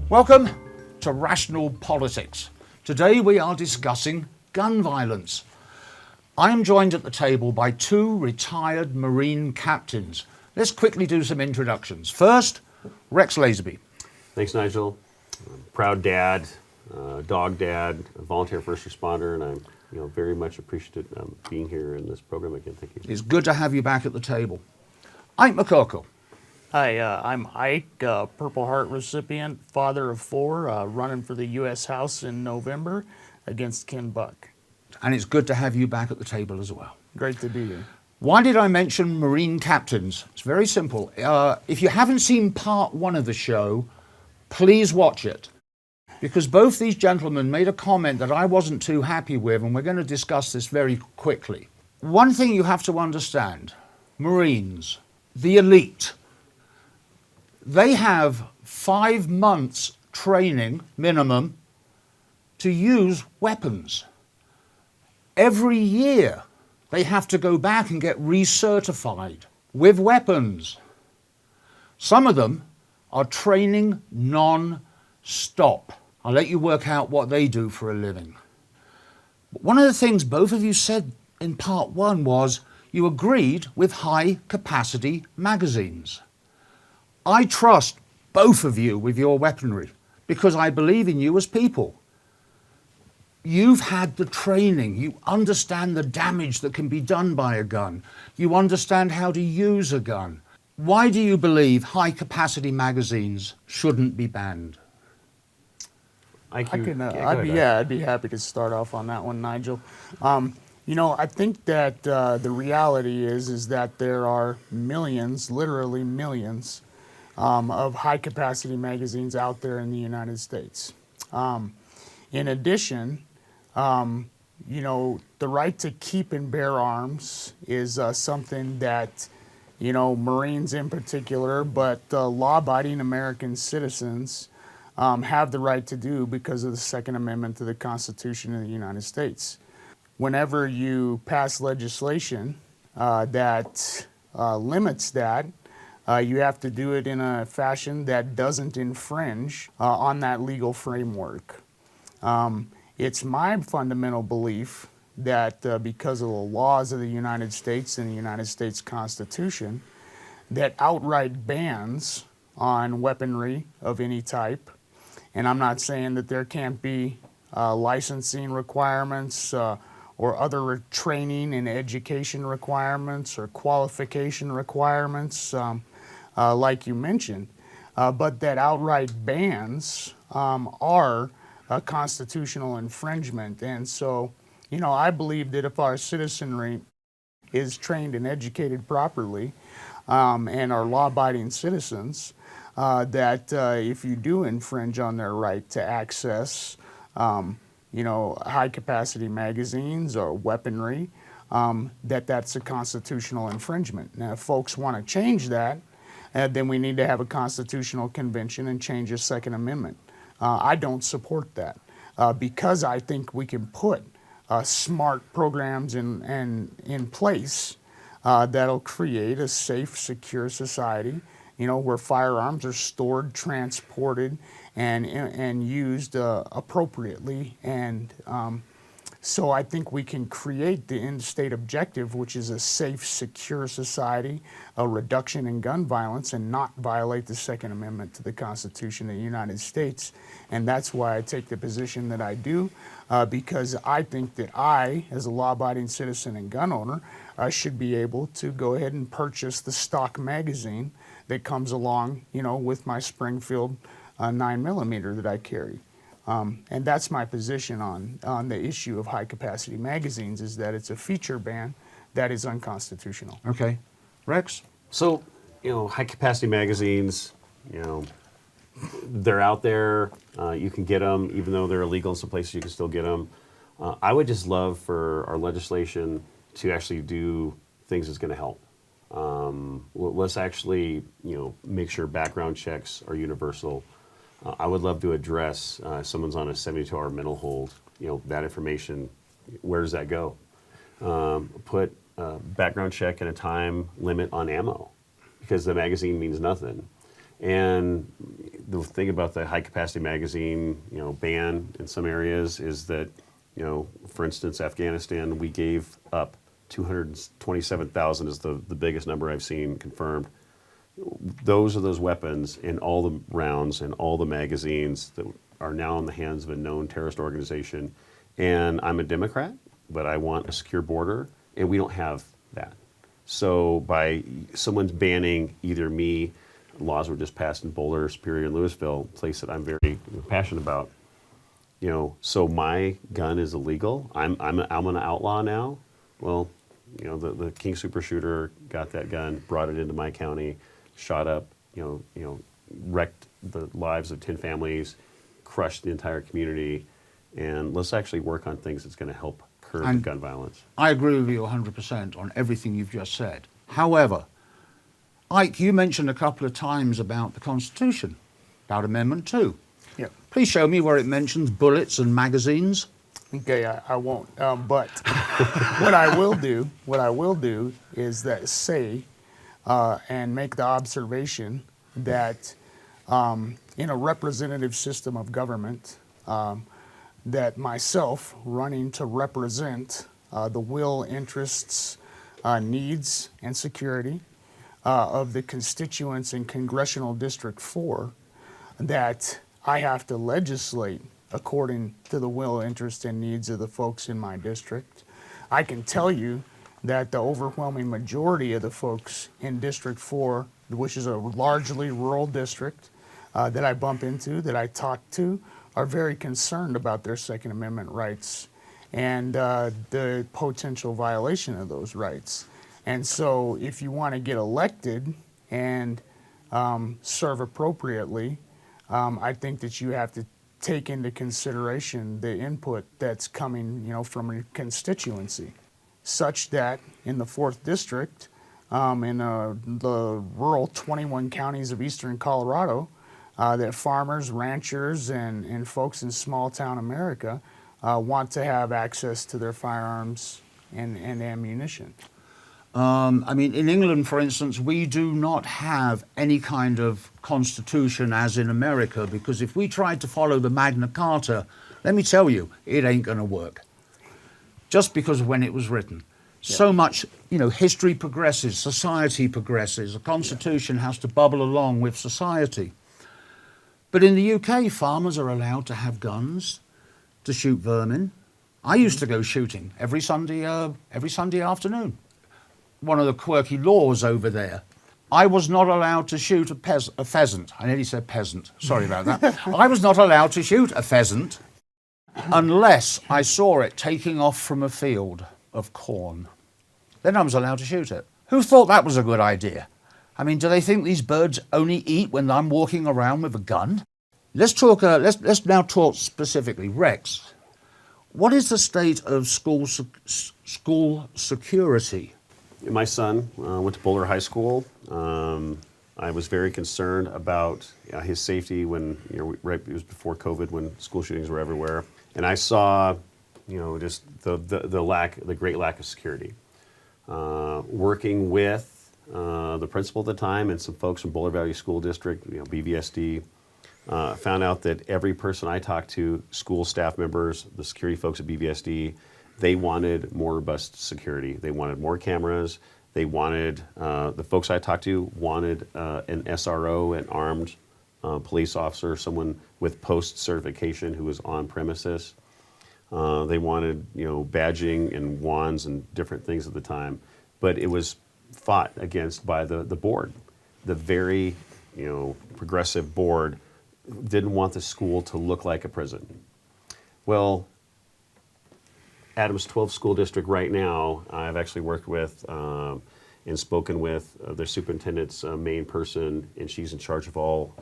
Welcome to Rational Politics. Today we are discussing gun violence. I am joined at the table by two retired Marine captains. Let's quickly do some introductions. First, Rex Laceby. Thanks, Nigel. Proud dad, dog dad, a volunteer first responder, and I'm very much appreciative being here in this program again. Thank you. It's good to have you back at the table. Ike McCorkle. Hi, I'm Ike, Purple Heart recipient, father of four, running for the U.S. House in November against Ken Buck. And it's good to have you back at the table as well. Great to be here. Why did I mention Marine captains? It's very simple. If you haven't seen part one of the show, please watch it. Because both these gentlemen made a comment that I wasn't too happy with, and we're going to discuss this very quickly. One thing you have to understand, Marines, the elite, they have 5 months training minimum to use weapons. Every year they have to go back and get recertified with weapons. Some of them are training non-stop. I'll let you work out what they do for a living. But one of the things both of you said in part one was you agreed with high capacity magazines. I trust both of you with your weaponry because I believe in you as people. You've had the training. You understand the damage that can be done by a gun. You understand how to use a gun. Why do you believe high capacity magazines shouldn't be banned? I'd be happy to start off on that one, Nigel. I think that the reality is that there are millions, literally millions, of high-capacity magazines out there in the United States. In addition, the right to keep and bear arms is something that, Marines in particular, but law-abiding American citizens have the right to do because of the Second Amendment to the Constitution of the United States. Whenever you pass legislation that limits that, you have to do it in a fashion that doesn't infringe on that legal framework. It's my fundamental belief that because of the laws of the United States and the United States Constitution, that outright bans on weaponry of any type, and I'm not saying that there can't be licensing requirements or other training and education requirements or qualification requirements, like you mentioned, but that outright bans are a constitutional infringement. And so, I believe that if our citizenry is trained and educated properly and are law-abiding citizens, that if you do infringe on their right to access, high-capacity magazines or weaponry, that's a constitutional infringement. Now, if folks want to change that, then we need to have a constitutional convention and change the Second Amendment. I don't support that because I think we can put smart programs in place that'll create a safe, secure society, where firearms are stored, transported, and used appropriately. And so I think we can create the end state objective, which is a safe, secure society, a reduction in gun violence, and not violate the Second Amendment to the Constitution of the United States. And that's why I take the position that I do, because I think that I, as a law-abiding citizen and gun owner, should be able to go ahead and purchase the stock magazine that comes along, with my Springfield 9mm that I carry. And that's my position on the issue of high-capacity magazines, is that it's a feature ban that is unconstitutional. Okay. Rex? So, high-capacity magazines, they're out there. You can get them, even though they're illegal in some places, you can still get them. I would just love for our legislation to actually do things that's going to help. Let's actually, make sure background checks are universal. I would love to address if someone's on a 72-hour mental hold, that information, where does that go? Put a background check and a time limit on ammo, because the magazine means nothing. And the thing about the high capacity magazine, ban in some areas is that, for instance, Afghanistan, we gave up 227,000 is the biggest number I've seen confirmed. Those are those weapons and all the rounds and all the magazines that are now in the hands of a known terrorist organization. And I'm a Democrat, but I want a secure border, and we don't have that. So by someone's banning either me, laws were just passed in Boulder, Superior, and Louisville, a place that I'm very passionate about. So my gun is illegal. I'm an outlaw now. Well, the King Super Shooter got that gun, brought it into my county, shot up, wrecked the lives of 10 families, crushed the entire community, and let's actually work on things that's going to help curb gun violence. I agree with you 100% on everything you've just said. However, Ike, you mentioned a couple of times about the Constitution, about Amendment 2. Yeah. Please show me where it mentions bullets and magazines. Okay, I won't. But what I will do is that say and make the observation that in a representative system of government, that myself running to represent the will, interests, needs, and security of the constituents in Congressional District 4, that I have to legislate according to the will, interest, and needs of the folks in my district. I can tell you that the overwhelming majority of the folks in District 4, which is a largely rural district that I bump into, that I talk to, are very concerned about their Second Amendment rights and the potential violation of those rights. And so if you want to get elected and serve appropriately, I think that you have to take into consideration the input that's coming, from a constituency, such that in the 4th District, in the rural 21 counties of eastern Colorado, that farmers, ranchers, and folks in small town America want to have access to their firearms and ammunition. In England, for instance, we do not have any kind of constitution as in America, because if we tried to follow the Magna Carta, let me tell you, it ain't going to work. Just because of when it was written. Yeah. So much, history progresses, society progresses, a constitution has to bubble along with society. But in the UK, farmers are allowed to have guns to shoot vermin. I used to go shooting every Sunday afternoon. One of the quirky laws over there. I was not allowed to shoot a pheasant. I nearly said peasant. Sorry about that. I was not allowed to shoot a pheasant unless I saw it taking off from a field of corn. Then I was allowed to shoot it. Who thought that was a good idea? Do they think these birds only eat when I'm walking around with a gun? Let's now talk specifically. Rex, what is the state of school security? My son went to Boulder High School. I was very concerned about his safety when, it was before COVID, when school shootings were everywhere. And I saw, just the great lack of security. Working with the principal at the time and some folks from Boulder Valley School District, BVSD, found out that every person I talked to, school staff members, the security folks at BVSD, they wanted more robust security. They wanted more cameras. They wanted, the folks I talked to wanted an SRO, an armed police officer, someone with post certification who was on premises. They wanted, badging and wands and different things at the time. But it was fought against by the board. The very, progressive board didn't want the school to look like a prison. Well, Adams 12 School District right now, I've actually worked with and spoken with their superintendent's main person, and she's in charge of all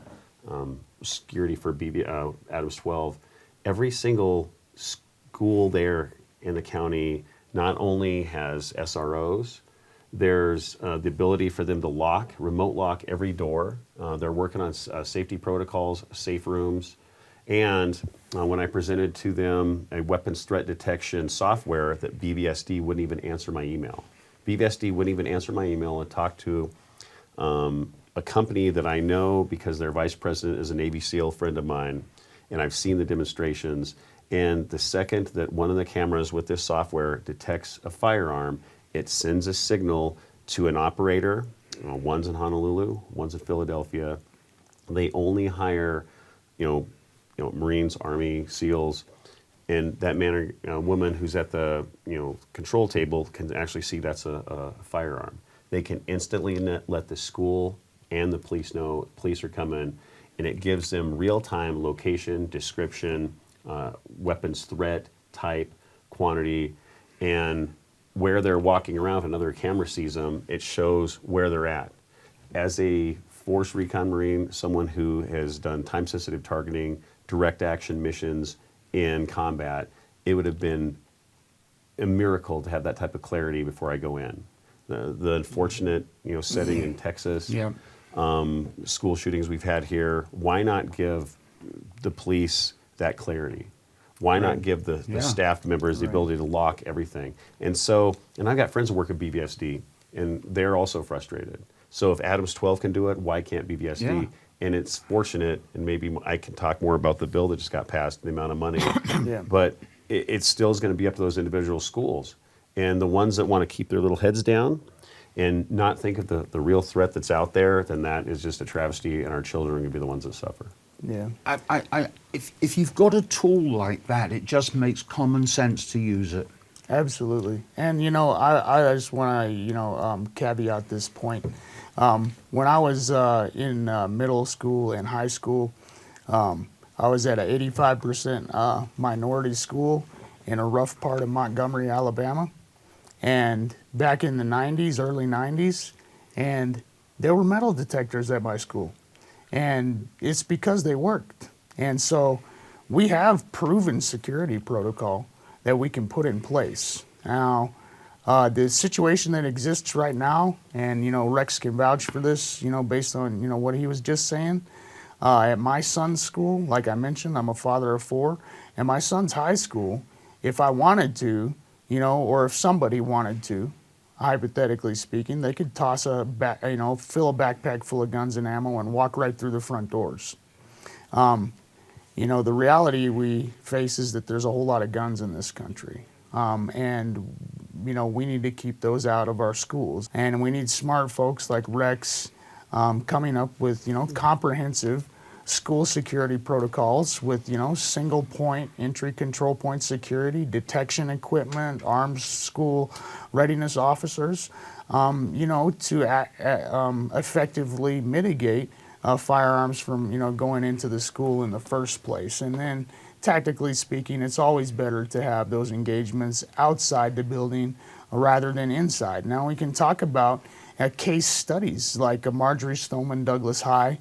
security for Adams 12. Every single school there in the county not only has SROs, there's the ability for them to remote lock every door. They're working on safety protocols, safe rooms. And when I presented to them a weapons threat detection software, that BVSD wouldn't even answer my email. BVSD wouldn't even answer my email and talk to A company that I know because their vice president is a Navy SEAL friend of mine, and I've seen the demonstrations. And the second that one of the cameras with this software detects a firearm, it sends a signal to an operator. One's in Honolulu, one's in Philadelphia. They only hire, Marines, Army, SEALs, and that man or woman who's at the control table can actually see that's a firearm. They can instantly let the school and the police know police are coming, and it gives them real-time location, description, weapons threat, type, quantity, and where they're walking around. If another camera sees them, it shows where they're at. As a Force Recon Marine, someone who has done time-sensitive targeting, direct action missions in combat, it would have been a miracle to have that type of clarity before I go in. The unfortunate setting in Texas, school shootings we've had here, why not give the police that clarity? Why not give the staff members the ability to lock everything? And I've got friends who work at BVSD, and they're also frustrated. So if Adams 12 can do it, why can't BVSD? Yeah. And it's fortunate, and maybe I can talk more about the bill that just got passed, the amount of money, but it still is going to be up to those individual schools. And the ones that want to keep their little heads down and not think of the real threat that's out there, then that is just a travesty, and our children are going to be the ones that suffer. Yeah. If you've got a tool like that, it just makes common sense to use it. Absolutely. And, I just want to, caveat this point. When I was in middle school and high school, I was at an 85% minority school in a rough part of Montgomery, Alabama. And back in the 90s, early 90s, and there were metal detectors at my school. And it's because they worked. And so we have proven security protocol that we can put in place. Now, the situation that exists right now, and Rex can vouch for this, based on what he was just saying. At my son's school, like I mentioned, I'm a father of 4. At my son's high school, if I wanted to, or if somebody wanted to, hypothetically speaking, they could toss fill a backpack full of guns and ammo and walk right through the front doors. The reality we face is that there's a whole lot of guns in this country. And we need to keep those out of our schools. And we need smart folks like Rex coming up with, comprehensive school security protocols with, single point entry control point security, detection equipment, armed school readiness officers, to effectively mitigate firearms from, going into the school in the first place. And then, tactically speaking, it's always better to have those engagements outside the building rather than inside. Now we can talk about case studies like Marjorie Stoneman Douglas High,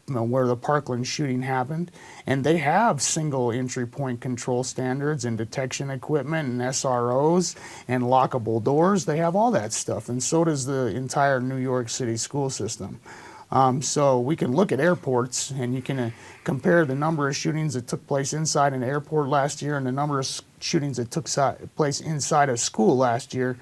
where the Parkland shooting happened, and they have single entry point control standards and detection equipment and SROs and lockable doors. They have all that stuff, and so does the entire New York City school system. So we can look at airports, and you can compare the number of shootings that took place inside an airport last year and the number of shootings that took place inside a school last year,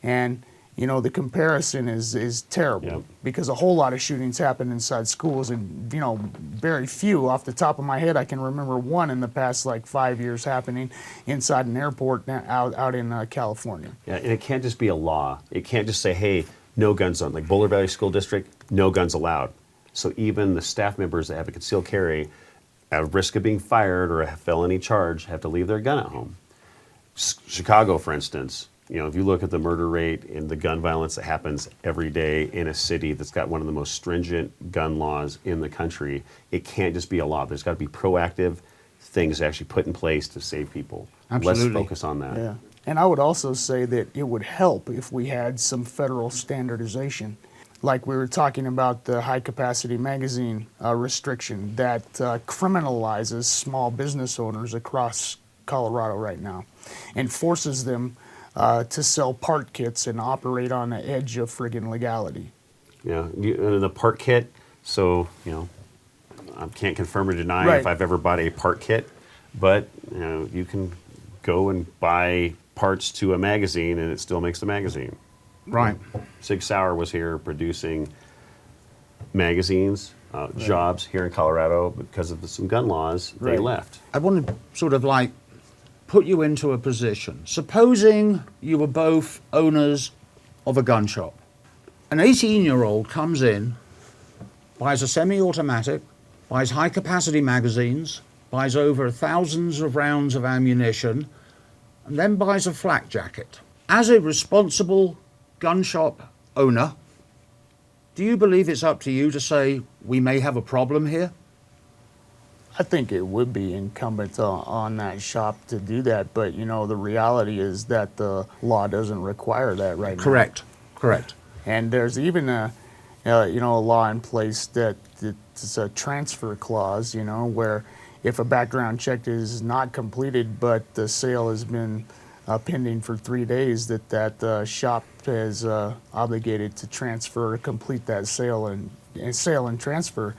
and the comparison is terrible because a whole lot of shootings happen inside schools, and very few off the top of my head. I can remember one in the past 5 years happening inside an airport out in California. Yeah, and it can't just be a law. It can't just say, hey, no guns on, like Boulder Valley School District, no guns allowed. So even the staff members that have a concealed carry, at risk of being fired or a felony charge, have to leave their gun at home. Chicago, for instance, if you look at the murder rate and the gun violence that happens every day in a city that's got one of the most stringent gun laws in the country, it can't just be a law. There's got to be proactive things actually put in place to save people. Absolutely. Let's focus on that. Yeah. And I would also say that it would help if we had some federal standardization. Like we were talking about the high-capacity magazine restriction that criminalizes small business owners across Colorado right now and forces them to sell part kits and operate on the edge of friggin' legality. Yeah, the part kit, so, I can't confirm or deny if I've ever bought a part kit, but, you can go and buy parts to a magazine and it still makes the magazine. Right. Sig Sauer was here producing magazines, jobs here in Colorado because of some gun laws. They left. I want to sort of like put you into a position. Supposing you were both owners of a gun shop. An 18-year-old comes in, buys a semi-automatic, buys high-capacity magazines, buys over thousands of rounds of ammunition, and then buys a flak jacket. As a responsible gun shop owner, do you believe it's up to you to say, we may have a problem here? I think it would be incumbent on that shop to do that, but you know, the reality is that the law doesn't require that right now. Correct. And there's even a law in place that it's a transfer clause, you know, where if a background check is not completed but the sale has been pending for 3 days, that shop is obligated to transfer, complete that sale and transfer.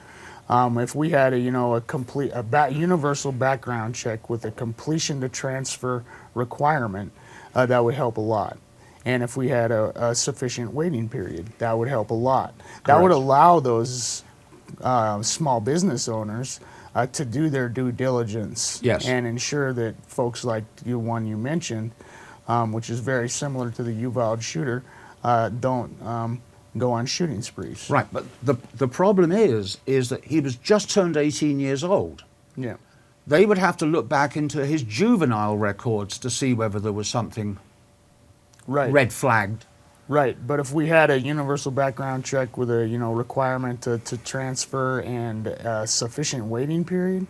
If we had a universal background check with a completion to transfer requirement, that would help a lot. And if we had a sufficient waiting period, that would help a lot. That would allow those small business owners to do their due diligence and ensure that folks like the one you mentioned, which is very similar to the Uvalde shooter, don't go on shooting sprees. Right, but the problem is that he was just turned 18 years old. Yeah. They would have to look back into his juvenile records to see whether there was something red flagged. Right, but if we had a universal background check with a requirement to transfer and a sufficient waiting period,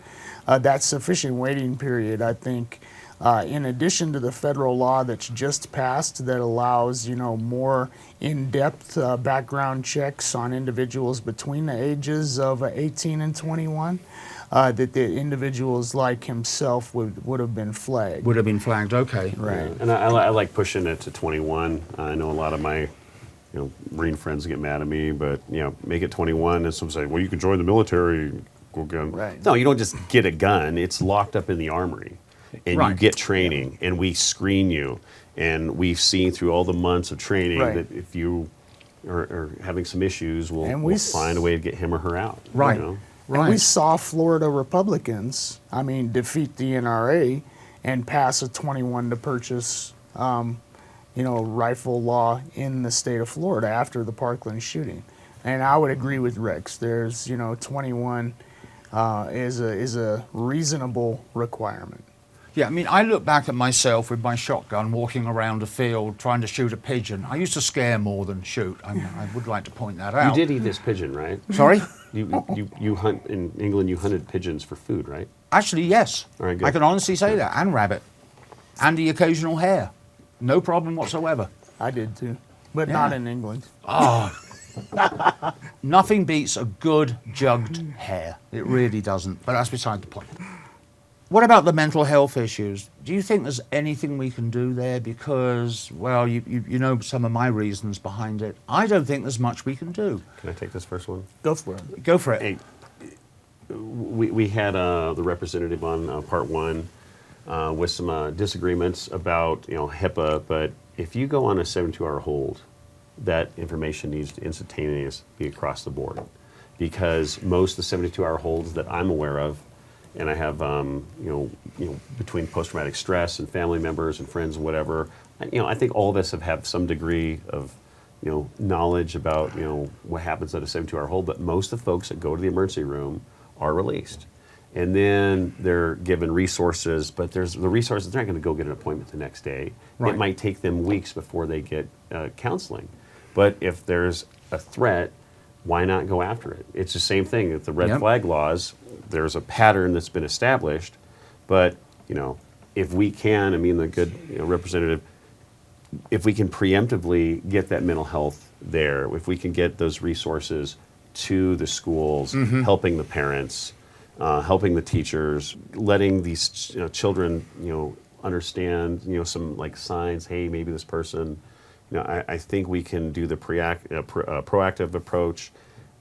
that sufficient waiting period, I think, in addition to the federal law that's just passed that allows more in-depth background checks on individuals between the ages of 18 and 21, that the individuals like himself would have been flagged. Would have been flagged, okay. Right. Yeah. And I like pushing it to 21. I know a lot of my Marine friends get mad at me, but make it 21 and some say, well, you can join the military, go gun. Right. No, you don't just get a gun. It's locked up in the armory. And you get training, and we screen you. And we've seen through all the months of training that if you are having some issues, we'll find a way to get him or her out. Right. And we saw Florida Republicans, defeat the NRA and pass a 21 to purchase, rifle law in the state of Florida after the Parkland shooting. And I would agree with Rex. There's, 21 is a reasonable requirement. Yeah, I look back at myself with my shotgun walking around a field trying to shoot a pigeon. I used to scare more than shoot. I would like to point that out. You did eat this pigeon, right? Sorry? You hunt in England. You hunted pigeons for food, right? Actually, yes. All right, good. I can honestly say that, and rabbit, and the occasional hare. No problem whatsoever. I did too, but not in England. Oh, nothing beats a good jugged hare. It really doesn't. But that's beside the point. What about the mental health issues? Do you think there's anything we can do there? Because, well, you know some of my reasons behind it. I don't think there's much we can do. Can I take this first one? Go for it. Go for it. Hey, we had the representative on part one with some disagreements about HIPAA, but if you go on a 72-hour hold, that information needs to instantaneously be across the board, because most of the 72-hour holds that I'm aware of, and I have, between post-traumatic stress and family members and friends and whatever, I think all of us have some degree of, knowledge about, what happens at a 72-hour hold, but most of the folks that go to the emergency room are released. And then they're given resources, but there's the resources, they're not going to go get an appointment the next day. Right. It might take them weeks before they get counseling. But if there's a threat, why not go after it? It's the same thing. If the red flag laws, there's a pattern that's been established, but if we can, the good representative, if we can preemptively get that mental health there, if we can get those resources to the schools, helping the parents, helping the teachers, letting these children understand some like signs. Hey, maybe this person. I think we can do the proactive approach,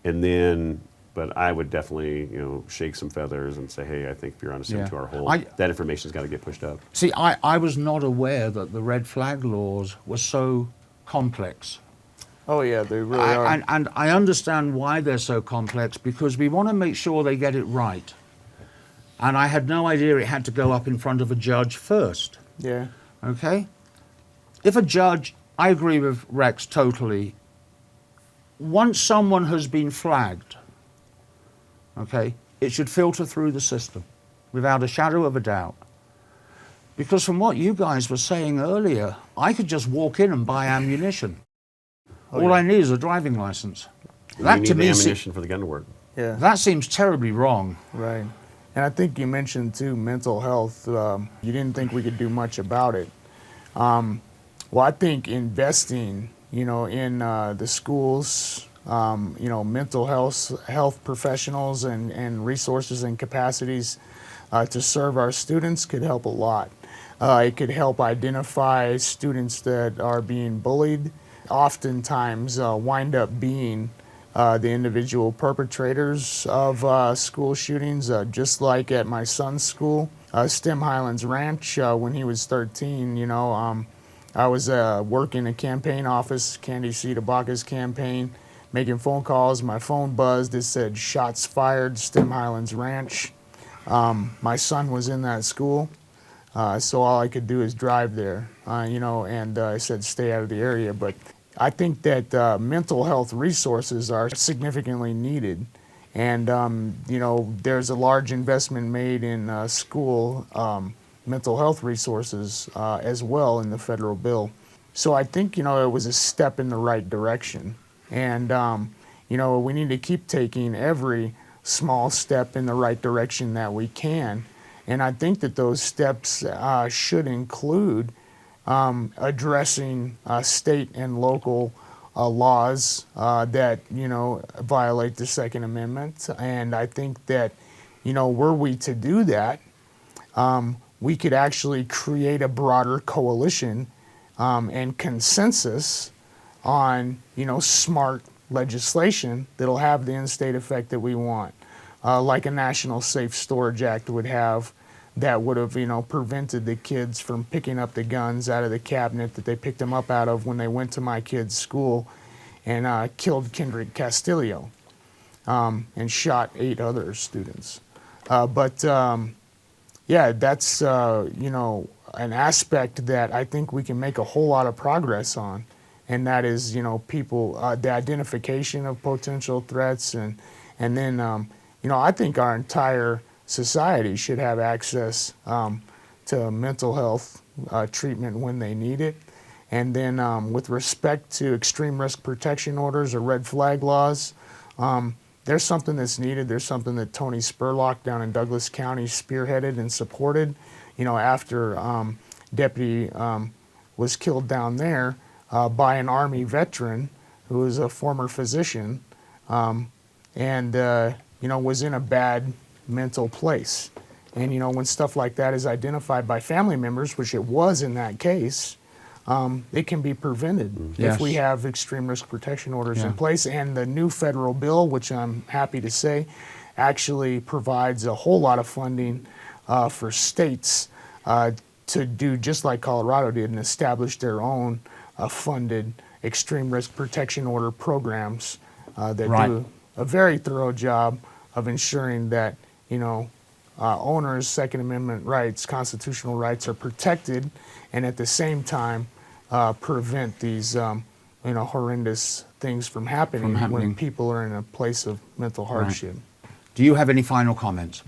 and then. But I would definitely, shake some feathers and say, hey, I think if you're on a 72-hour hold, that information's got to get pushed up. See, I was not aware that the red flag laws were so complex. Oh yeah, they really are. And I understand why they're so complex, because we want to make sure they get it right. And I had no idea it had to go up in front of a judge first. Yeah. Okay? If a judge, I agree with Rex totally, once someone has been flagged, okay, it should filter through the system without a shadow of a doubt. Because from what you guys were saying earlier, I could just walk in and buy ammunition. All I need is a driving license. That to me, the ammunition for the gun to work. Yeah. That seems terribly wrong. Right. And I think you mentioned too mental health. You didn't think we could do much about it. Well, I think investing, in the schools, mental health professionals and resources and capacities to serve our students could help a lot. It could help identify students that are being bullied, oftentimes wind up being the individual perpetrators of school shootings, just like at my son's school, Stem Highlands Ranch. When he was 13, I was working a campaign office, Candy C. Tabaka's campaign, making phone calls. My phone buzzed. It said, "Shots fired, Stem Highlands Ranch." My son was in that school, so all I could do is drive there, and I said, stay out of the area. But I think that mental health resources are significantly needed. And, there's a large investment made in school mental health resources as well in the federal bill. So I think, it was a step in the right direction. And, we need to keep taking every small step in the right direction that we can. And I think that those steps should include addressing state and local laws that, violate the Second Amendment. And I think that, were we to do that, we could actually create a broader coalition and consensus on, smart legislation that'll have the in-state effect that we want, like a National Safe Storage Act would have, that would have, prevented the kids from picking up the guns out of the cabinet that they picked them up out of when they went to my kid's school and killed Kendrick Castillo and shot 8 other students. Yeah, that's, an aspect that I think we can make a whole lot of progress on. And that is, people, the identification of potential threats. And then, I think our entire society should have access to mental health treatment when they need it. And then with respect to extreme risk protection orders or red flag laws, there's something that's needed. There's something that Tony Spurlock down in Douglas County spearheaded and supported, after Deputy was killed down there by an Army veteran who was a former physician and, was in a bad mental place. And, when stuff like that is identified by family members, which it was in that case, it can be prevented if we have extreme risk protection orders in place. And the new federal bill, which I'm happy to say, actually provides a whole lot of funding for states to do just like Colorado did and establish their own funded extreme risk protection order programs that do a very thorough job of ensuring that, owners' Second Amendment rights, constitutional rights are protected, and at the same time prevent these, horrendous things from happening when people are in a place of mental hardship. Right. Do you have any final comments?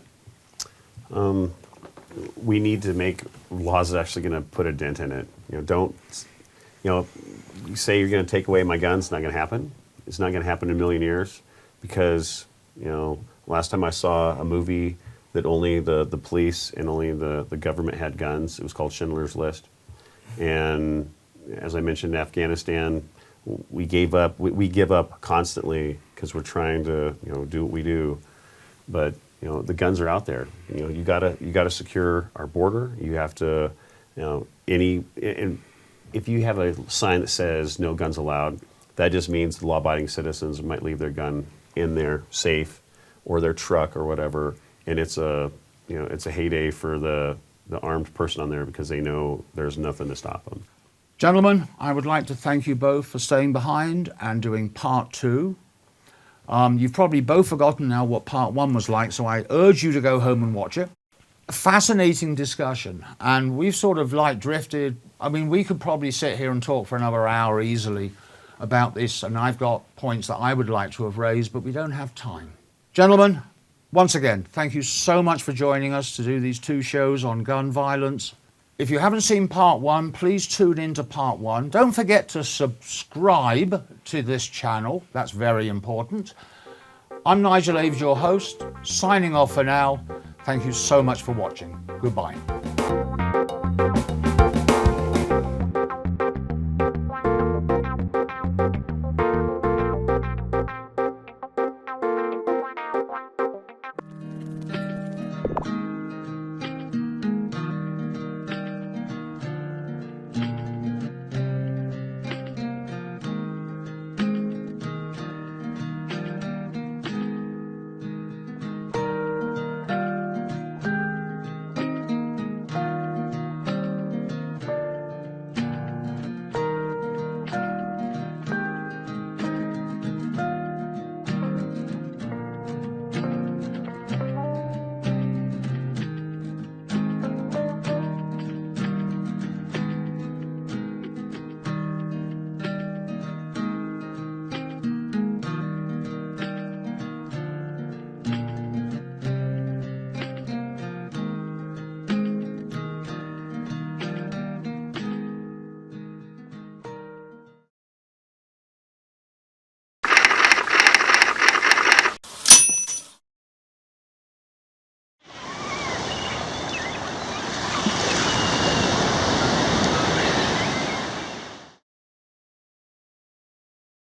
We need to make laws that are actually going to put a dent in it. You say you're going to take away my guns, it's not going to happen. It's not going to happen in a million years because, last time I saw a movie that only the police and only the government had guns, it was called Schindler's List. And as I mentioned, in Afghanistan, we give up constantly because we're trying to, do what we do. But, the guns are out there. You gotta secure our border. You have to, and if you have a sign that says no guns allowed, that just means the law-abiding citizens might leave their gun in their safe or their truck or whatever, and it's a heyday for the armed person on there because they know there's nothing to stop them. Gentlemen, I would like to thank you both for staying behind and doing part 2. You've probably both forgotten now what part 1 was like, so I urge you to go home and watch it. A fascinating discussion, and we've sort of like drifted. I mean, we could probably sit here and talk for another hour easily about this, and I've got points that I would like to have raised, but we don't have time. Gentlemen, once again, thank you so much for joining us to do these 2 shows on gun violence. If you haven't seen part 1, please tune into part 1. Don't forget to subscribe to this channel. That's very important. I'm Nigel Aves, your host, signing off for now. Thank you so much for watching. Goodbye.